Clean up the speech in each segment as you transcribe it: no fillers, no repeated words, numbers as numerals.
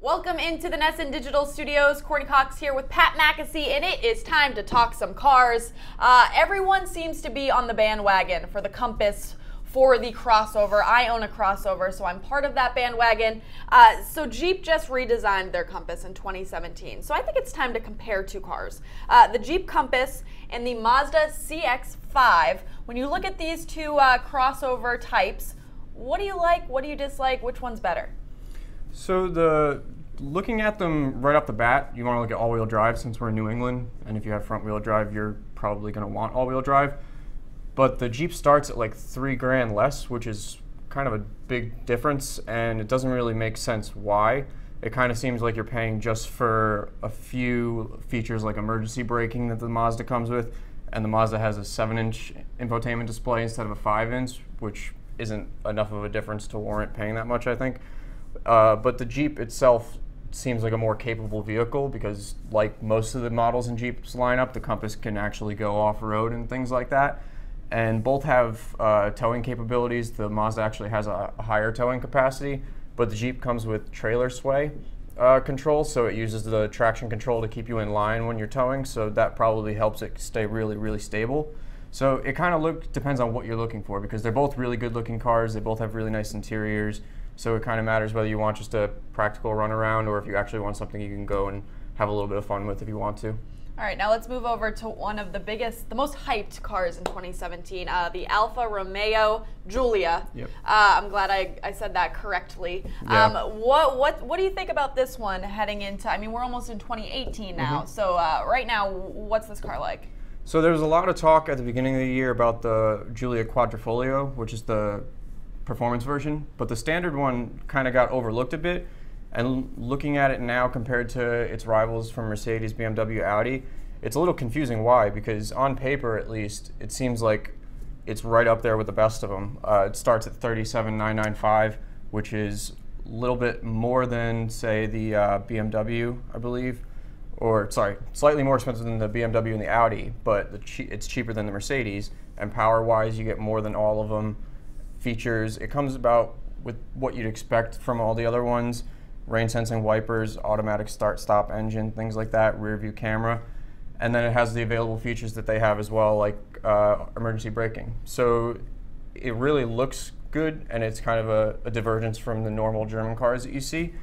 Welcome into the NESN Digital Studios. Courtney Cox here with Pat McAsee, and it is time to talk some cars. Everyone seems to be on the bandwagon for the Compass, for the crossover. I own a crossover, so I'm part of that bandwagon. So Jeep just redesigned their Compass in 2017. So I think it's time to compare two cars. The Jeep Compass and the Mazda CX-5. When you look at these two crossover types, what do you like? What do you dislike? Which one's better? So looking at them right off the bat, you want to look at all-wheel drive since we're in New England, and if you have front-wheel drive, you're probably going to want all-wheel drive. But the Jeep starts at like $3 grand less, which is kind of a big difference, and it doesn't really make sense why. It kind of seems like you're paying just for a few features like emergency braking that the Mazda comes with, and the Mazda has a 7-inch infotainment display instead of a 5-inch, which isn't enough of a difference to warrant paying that much, I think. But the Jeep itself seems like a more capable vehicle because, like most of the models in Jeep's lineup, the Compass can actually go off-road and things like that. And both have towing capabilities. The Mazda actually has a higher towing capacity, but the Jeep comes with trailer sway control, so it uses the traction control to keep you in line when you're towing, so that probably helps it stay really, really stable. So it kind of depends on what you're looking for because they're both really good-looking cars. They both have really nice interiors. So it kind of matters whether you want just a practical run around or if you actually want something you can go and have a little bit of fun with if you want to. All right, now let's move over to one of the most hyped cars in 2017, the Alfa Romeo Giulia. Yep. I'm glad I said that correctly. Yeah. What do you think about this one heading into, I mean, we're almost in 2018 now, so right now, what's this car like? So there was a lot of talk at the beginning of the year about the Giulia Quadrifoglio, which is the performance version, but the standard one kind of got overlooked a bit, and looking at it now compared to its rivals from Mercedes, BMW, Audi, it's a little confusing. Why? Because on paper at least it seems like it's right up there with the best of them. It starts at $37,995, which is a little bit more than, say, the BMW, I believe, or sorry, slightly more expensive than the BMW and the Audi, but it's cheaper than the Mercedes, and power-wise you get more than all of them. Features, it comes about with what you'd expect from all the other ones: rain sensing wipers, automatic start stop engine, things like that, rear view camera, and then it has the available features that they have as well, like emergency braking. So it really looks good, and it's kind of a divergence from the normal German cars that you see.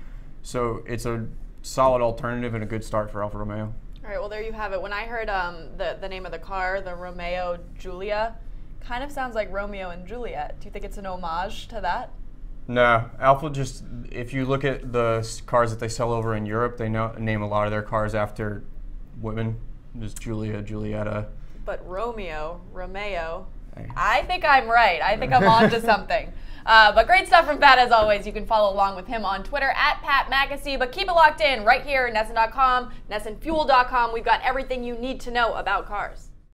So it's a solid alternative and a good start for Alfa Romeo. All right, well there you have it. When I heard the name of the car, the Romeo Giulia, kind of sounds like Romeo and Juliet. Do you think it's an homage to that? No, Alfa just, if you look at the cars that they sell over in Europe, they name a lot of their cars after women. There's Julia, Julietta. But Romeo, I think I'm right. I think I'm on to something. But great stuff from Pat as always. You can follow along with him on Twitter at Pat McAsee. But keep it locked in right here, NESN.com, NESNfuel.com. We've got everything you need to know about cars.